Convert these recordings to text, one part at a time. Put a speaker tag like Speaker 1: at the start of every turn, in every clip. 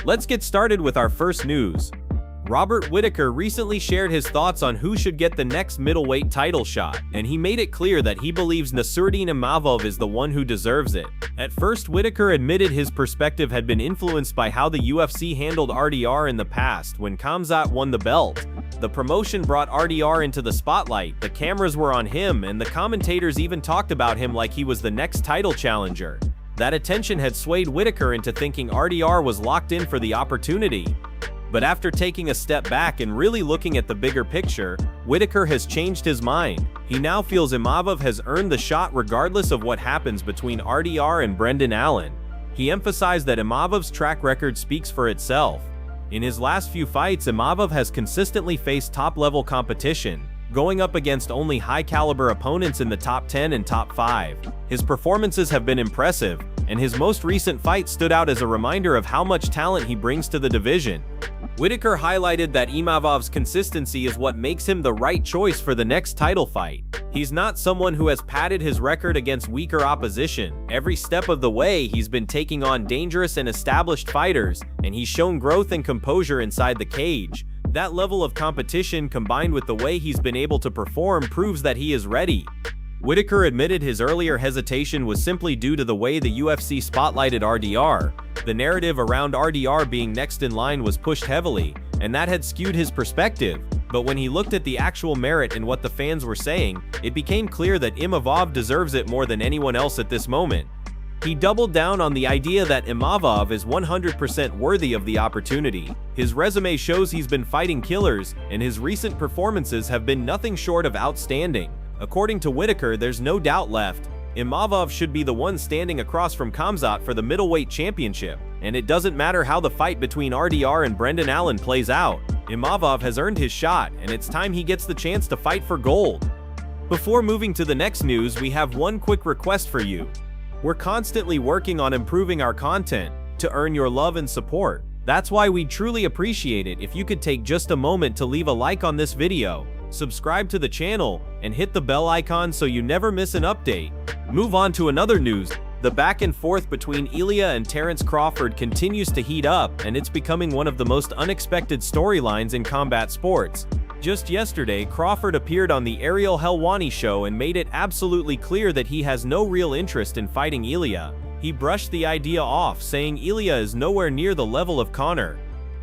Speaker 1: Let's get started with our first news. Robert Whitaker recently shared his thoughts on who should get the next middleweight title shot, and he made it clear that he believes Nassourdine Imavov is the one who deserves it. At first, Whitaker admitted his perspective had been influenced by how the UFC handled RDR in the past when Khamzat won the belt. The promotion brought RDR into the spotlight, the cameras were on him, and the commentators even talked about him like he was the next title challenger. That attention had swayed Whitaker into thinking RDR was locked in for the opportunity. But after taking a step back and really looking at the bigger picture, Whitaker has changed his mind. He now feels Imavov has earned the shot regardless of what happens between RDR and Brendan Allen. He emphasized that Imavov's track record speaks for itself. In his last few fights, Imavov has consistently faced top-level competition, going up against only high-caliber opponents in the top 10 and top 5. His performances have been impressive, and his most recent fight stood out as a reminder of how much talent he brings to the division. Whitaker highlighted that Imavov's consistency is what makes him the right choice for the next title fight. He's not someone who has padded his record against weaker opposition. Every step of the way, he's been taking on dangerous and established fighters, and he's shown growth and composure inside the cage. That level of competition, combined with the way he's been able to perform, proves that he is ready. Whitaker admitted his earlier hesitation was simply due to the way the UFC spotlighted RDR. The narrative around RDR being next in line was pushed heavily, and that had skewed his perspective. But when he looked at the actual merit and what the fans were saying, it became clear that Imavov deserves it more than anyone else at this moment. He doubled down on the idea that Imavov is 100% worthy of the opportunity. His resume shows he's been fighting killers, and his recent performances have been nothing short of outstanding. According to Whitaker, there's no doubt left. Imavov should be the one standing across from Khamzat for the middleweight championship, and it doesn't matter how the fight between RDR and Brendan Allen plays out. Imavov has earned his shot, and it's time he gets the chance to fight for gold. Before moving to the next news, we have one quick request for you. We're constantly working on improving our content to earn your love and support. That's why we'd truly appreciate it if you could take just a moment to leave a like on this video, subscribe to the channel, and hit the bell icon so you never miss an update. Move on to another news. The back and forth between Ilya and Terence Crawford continues to heat up, and it's becoming one of the most unexpected storylines in combat sports. Just yesterday, Crawford appeared on the Ariel Helwani show and made it absolutely clear that he has no real interest in fighting Ilya. He brushed the idea off, saying Ilya is nowhere near the level of Conor.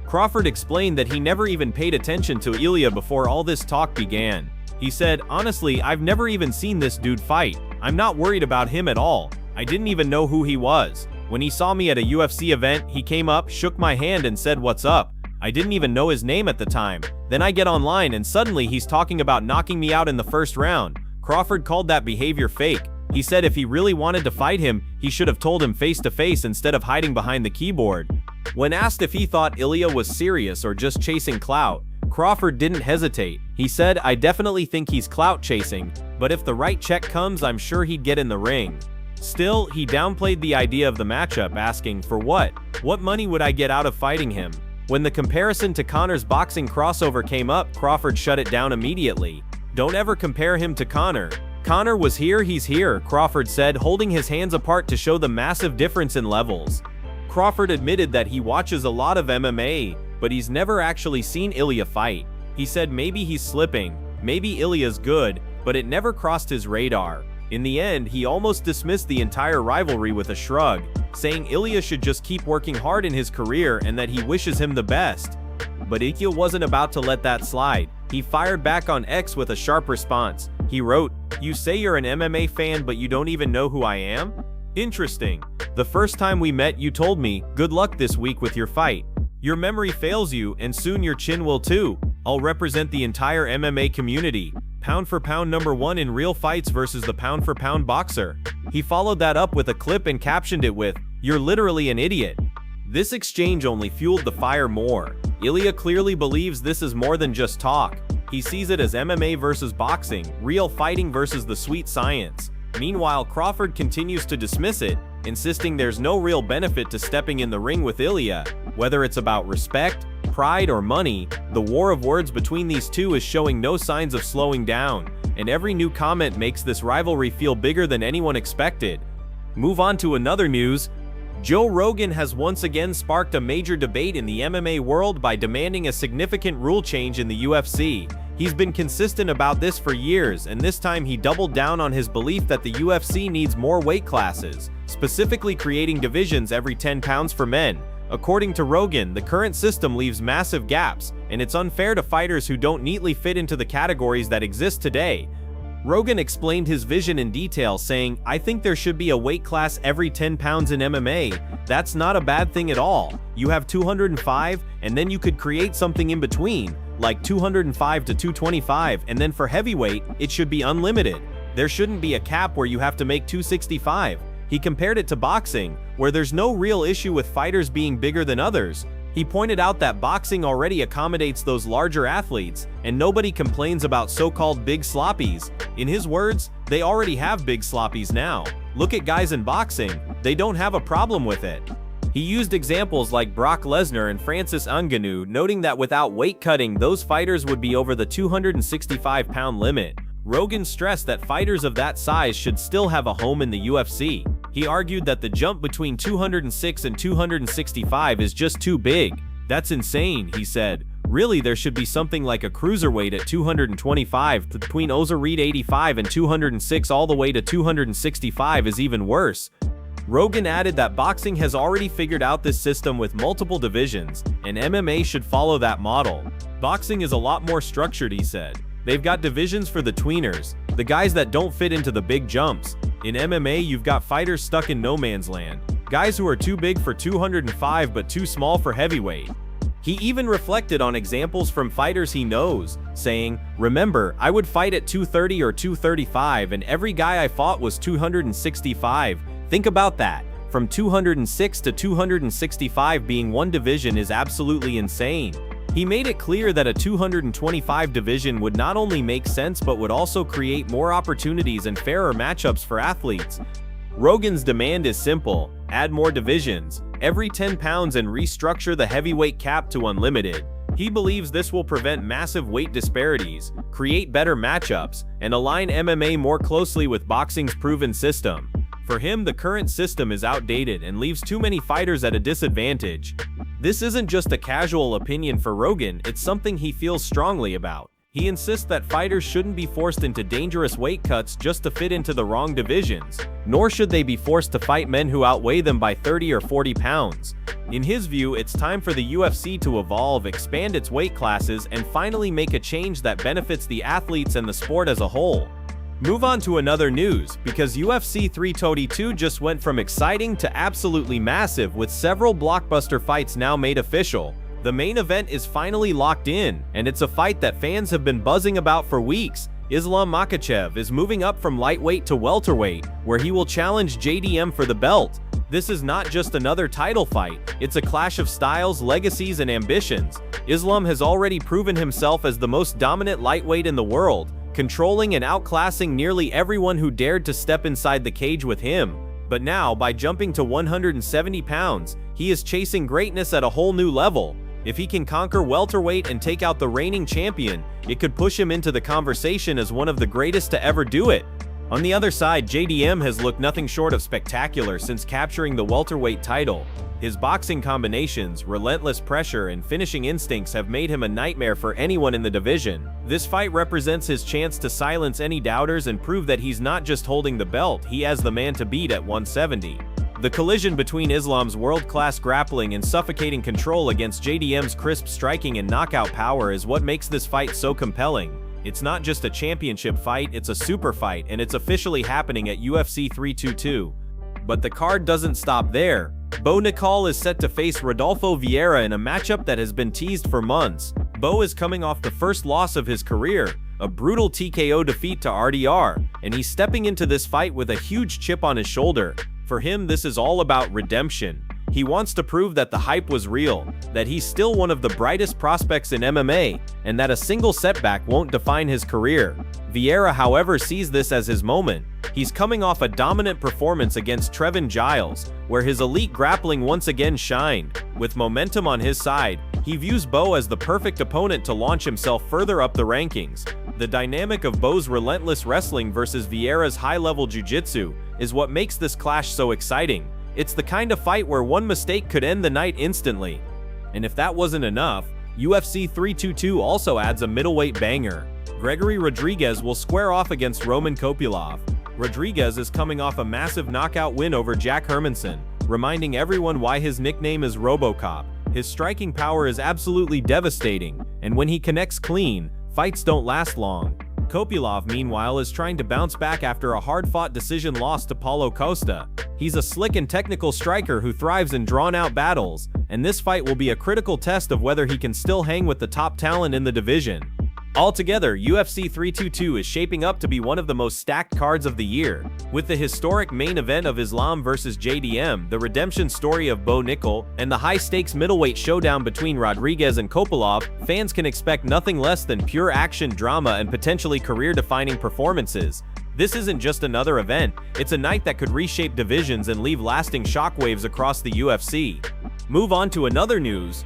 Speaker 1: Crawford explained that he never even paid attention to Ilya before all this talk began. He said, "Honestly, I've never even seen this dude fight. I'm not worried about him at all. I didn't even know who he was. When he saw me at a UFC event, he came up, shook my hand and said, 'What's up?' I didn't even know his name at the time. Then I get online and suddenly he's talking about knocking me out in the first round." Crawford called that behavior fake. He said if he really wanted to fight him, he should have told him face to face instead of hiding behind the keyboard. When asked if he thought Ilya was serious or just chasing clout, Crawford didn't hesitate. He said, "I definitely think he's clout chasing, but if the right check comes, I'm sure he'd get in the ring." Still, he downplayed the idea of the matchup, asking, "For what? What money would I get out of fighting him?" When the comparison to Conor's boxing crossover came up, Crawford shut it down immediately. "Don't ever compare him to Conor. Conor was here, he's here," Crawford said, holding his hands apart to show the massive difference in levels. Crawford admitted that he watches a lot of MMA, but he's never actually seen Ilya fight. He said maybe he's slipping, maybe Ilya's good, but it never crossed his radar. In the end, he almost dismissed the entire rivalry with a shrug, saying Ilya should just keep working hard in his career and that he wishes him the best. But Ilya wasn't about to let that slide. He fired back on X with a sharp response. He wrote, "You say you're an MMA fan, but you don't even know who I am? Interesting. The first time we met, you told me, 'Good luck this week with your fight. Your memory fails you, and soon your chin will too. I'll represent the entire MMA community. Pound for pound #1 in real fights versus the pound for pound boxer." He followed that up with a clip and captioned it with, "You're literally an idiot." This exchange only fueled the fire more. Ilya clearly believes this is more than just talk. He sees it as MMA versus boxing, real fighting versus the sweet science. Meanwhile, Crawford continues to dismiss it, insisting there's no real benefit to stepping in the ring with Ilya. Whether it's about respect, pride, or money, the war of words between these two is showing no signs of slowing down, and every new comment makes this rivalry feel bigger than anyone expected. Move on to another news. Joe Rogan has once again sparked a major debate in the MMA world by demanding a significant rule change in the UFC. He's been consistent about this for years, and this time he doubled down on his belief that the UFC needs more weight classes, specifically creating divisions every 10 pounds for men. According to Rogan, the current system leaves massive gaps, and it's unfair to fighters who don't neatly fit into the categories that exist today. Rogan explained his vision in detail, saying, "I think there should be a weight class every 10 pounds in MMA. That's not a bad thing at all. You have 205, and then you could create something in between, like 205 to 225, and then for heavyweight, it should be unlimited. There shouldn't be a cap where you have to make 265. He compared it to boxing, where there's no real issue with fighters being bigger than others. He pointed out that boxing already accommodates those larger athletes, and nobody complains about so-called big sloppies. In his words, they already have big sloppies now. Look at guys in boxing, they don't have a problem with it." He used examples like Brock Lesnar and Francis Ngannou, noting that without weight cutting, those fighters would be over the 265-pound limit. Rogan stressed that fighters of that size should still have a home in the UFC. He argued that the jump between 206 and 265 is just too big. "That's insane," he said. "Really, there should be something like a cruiserweight at 225, between Oza Reed 85 and 206 all the way to 265 is even worse." Rogan added that boxing has already figured out this system with multiple divisions, and MMA should follow that model. "Boxing is a lot more structured," he said. "They've got divisions for the tweeners, the guys that don't fit into the big jumps. In MMA, you've got fighters stuck in no man's land, guys who are too big for 205 but too small for heavyweight." He even reflected on examples from fighters he knows, saying, "Remember, I would fight at 230 or 235 and every guy I fought was 265. Think about that. From 206 to 265 being one division is absolutely insane." He made it clear that a 225 division would not only make sense but would also create more opportunities and fairer matchups for athletes. Rogan's demand is simple: add more divisions, every 10 pounds, and restructure the heavyweight cap to unlimited. He believes this will prevent massive weight disparities, create better matchups, and align MMA more closely with boxing's proven system. For him, the current system is outdated and leaves too many fighters at a disadvantage. This isn't just a casual opinion for Rogan, it's something he feels strongly about. He insists that fighters shouldn't be forced into dangerous weight cuts just to fit into the wrong divisions, nor should they be forced to fight men who outweigh them by 30 or 40 pounds. In his view, it's time for the UFC to evolve, expand its weight classes, and finally make a change that benefits the athletes and the sport as a whole. Move on to another news, because UFC 322 just went from exciting to absolutely massive, with several blockbuster fights now made official. The main event is finally locked in, and it's a fight that fans have been buzzing about for weeks. Islam Makhachev is moving up from lightweight to welterweight, where he will challenge JDM for the belt. This is not just another title fight, it's a clash of styles, legacies, and ambitions. Islam has already proven himself as the most dominant lightweight in the world, controlling and outclassing nearly everyone who dared to step inside the cage with him. But now, by jumping to 170 pounds, he is chasing greatness at a whole new level. If he can conquer welterweight and take out the reigning champion, it could push him into the conversation as one of the greatest to ever do it. On the other side, JDM has looked nothing short of spectacular since capturing the welterweight title. His boxing combinations, relentless pressure, and finishing instincts have made him a nightmare for anyone in the division. This fight represents his chance to silence any doubters and prove that he's not just holding the belt, he has the man to beat at 170. The collision between Islam's world-class grappling and suffocating control against JDM's crisp striking and knockout power is what makes this fight so compelling. It's not just a championship fight, it's a super fight, and it's officially happening at UFC 322. But the card doesn't stop there. Bo Nickal is set to face Rodolfo Vieira in a matchup that has been teased for months. Bo is coming off the first loss of his career, a brutal TKO defeat to RDR, and he's stepping into this fight with a huge chip on his shoulder. For him, this is all about redemption. He wants to prove that the hype was real, that he's still one of the brightest prospects in MMA, and that a single setback won't define his career. Vieira, however, sees this as his moment. He's coming off a dominant performance against Trevin Giles, where his elite grappling once again shined. With momentum on his side, he views Bo as the perfect opponent to launch himself further up the rankings. The dynamic of Bo's relentless wrestling versus Vieira's high-level jiu-jitsu is what makes this clash so exciting. It's the kind of fight where one mistake could end the night instantly. And if that wasn't enough, UFC 322 also adds a middleweight banger. Gregory Rodriguez will square off against Roman Kopylov. Rodriguez is coming off a massive knockout win over Jack Hermanson, reminding everyone why his nickname is RoboCop. His striking power is absolutely devastating, and when he connects clean, fights don't last long. Kopylov, meanwhile, is trying to bounce back after a hard-fought decision loss to Paulo Costa. He's a slick and technical striker who thrives in drawn-out battles, and this fight will be a critical test of whether he can still hang with the top talent in the division. Altogether, UFC 322 is shaping up to be one of the most stacked cards of the year. With the historic main event of Islam vs JDM, the redemption story of Bo Nickel, and the high-stakes middleweight showdown between Rodriguez and Kopylov, fans can expect nothing less than pure action, drama, and potentially career-defining performances. This isn't just another event, it's a night that could reshape divisions and leave lasting shockwaves across the UFC. Move on to another news.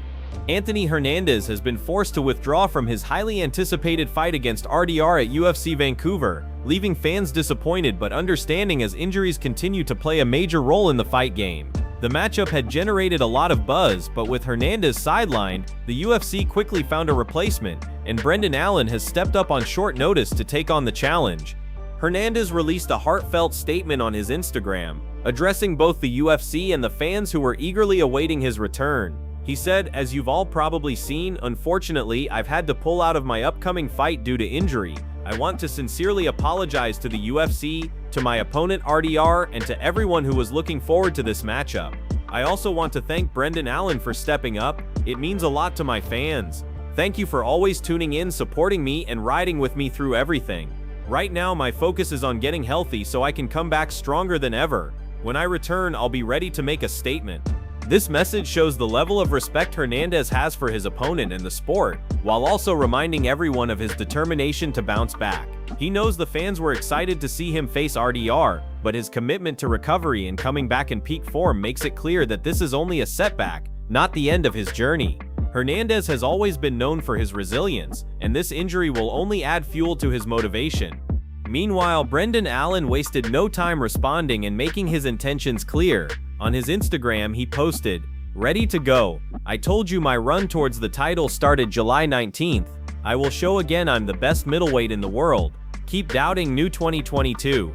Speaker 1: Anthony Hernandez has been forced to withdraw from his highly anticipated fight against RDR at UFC Vancouver, leaving fans disappointed but understanding as injuries continue to play a major role in the fight game. The matchup had generated a lot of buzz, but with Hernandez sidelined, the UFC quickly found a replacement, and Brendan Allen has stepped up on short notice to take on the challenge. Hernandez released a heartfelt statement on his Instagram, addressing both the UFC and the fans who were eagerly awaiting his return. He said, "As you've all probably seen, unfortunately, I've had to pull out of my upcoming fight due to injury. I want to sincerely apologize to the UFC, to my opponent RDR, and to everyone who was looking forward to this matchup. I also want to thank Brendan Allen for stepping up. It means a lot to my fans. Thank you for always tuning in, supporting me, and riding with me through everything. Right now, my focus is on getting healthy so I can come back stronger than ever. When I return, I'll be ready to make a statement." This message shows the level of respect Hernandez has for his opponent and the sport, while also reminding everyone of his determination to bounce back. He knows the fans were excited to see him face RDR, but his commitment to recovery and coming back in peak form makes it clear that this is only a setback, not the end of his journey. Hernandez has always been known for his resilience, and this injury will only add fuel to his motivation. Meanwhile, Brendan Allen wasted no time responding and making his intentions clear. On his Instagram, he posted, "Ready to go. I told you my run towards the title started July 19th. I will show again I'm the best middleweight in the world. Keep doubting new 2022.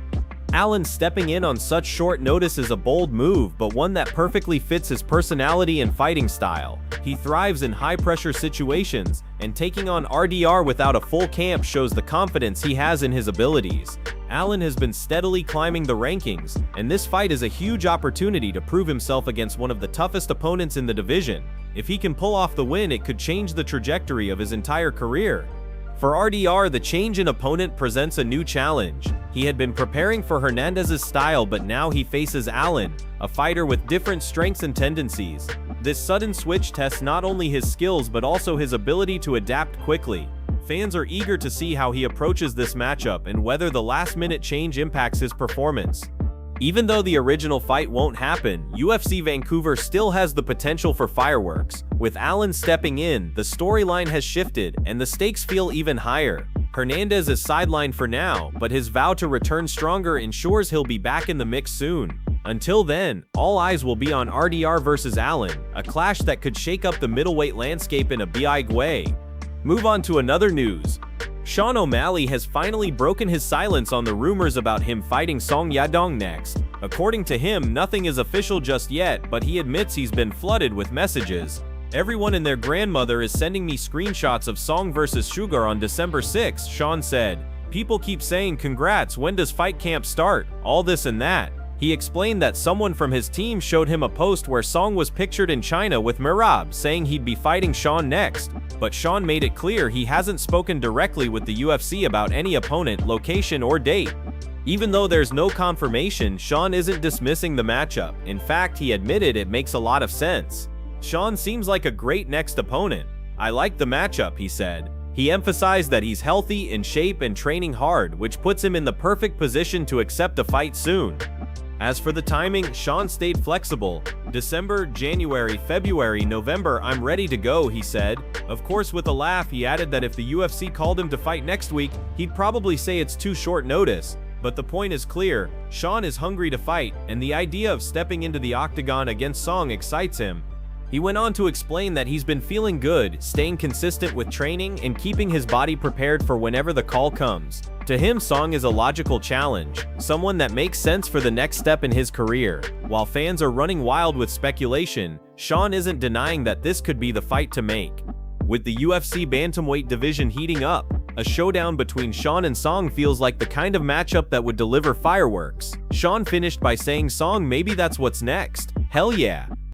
Speaker 1: Allen stepping in on such short notice is a bold move, but one that perfectly fits his personality and fighting style. He thrives in high-pressure situations, and taking on RDR without a full camp shows the confidence he has in his abilities. Allen has been steadily climbing the rankings, and this fight is a huge opportunity to prove himself against one of the toughest opponents in the division. If he can pull off the win, it could change the trajectory of his entire career. For RDR, the change in opponent presents a new challenge. He had been preparing for Hernandez's style, but now he faces Allen, a fighter with different strengths and tendencies. This sudden switch tests not only his skills but also his ability to adapt quickly. Fans are eager to see how he approaches this matchup and whether the last-minute change impacts his performance. Even though the original fight won't happen, UFC Vancouver still has the potential for fireworks. With Allen stepping in, the storyline has shifted, and the stakes feel even higher. Hernandez is sidelined for now, but his vow to return stronger ensures he'll be back in the mix soon. Until then, all eyes will be on RDR vs Allen, a clash that could shake up the middleweight landscape in a big way. Move on to another news. Sean O'Malley has finally broken his silence on the rumors about him fighting Song Yadong next. According to him, nothing is official just yet, but he admits he's been flooded with messages. "Everyone and their grandmother is sending me screenshots of Song vs Sugar on December 6th, Sean said. "People keep saying congrats, when does fight camp start, all this and that." He explained that someone from his team showed him a post where Song was pictured in China with Merab, saying he'd be fighting Sean next. But Sean made it clear he hasn't spoken directly with the UFC about any opponent, location, or date. Even though there's no confirmation, Sean isn't dismissing the matchup. In fact, he admitted it makes a lot of sense. "Sean seems like a great next opponent. I like the matchup," he said. He emphasized that he's healthy, in shape, and training hard, which puts him in the perfect position to accept a fight soon. As for the timing, Sean stayed flexible. "December, January, February, November, I'm ready to go," he said. Of course, with a laugh, he added that if the UFC called him to fight next week, he'd probably say it's too short notice. But the point is clear, Sean is hungry to fight, and the idea of stepping into the octagon against Song excites him. He went on to explain that he's been feeling good, staying consistent with training, and keeping his body prepared for whenever the call comes. To him, Song is a logical challenge, someone that makes sense for the next step in his career. While fans are running wild with speculation, Sean isn't denying that this could be the fight to make. With the UFC bantamweight division heating up, a showdown between Sean and Song feels like the kind of matchup that would deliver fireworks. Sean finished by saying, "Song, maybe that's what's next. Hell yeah."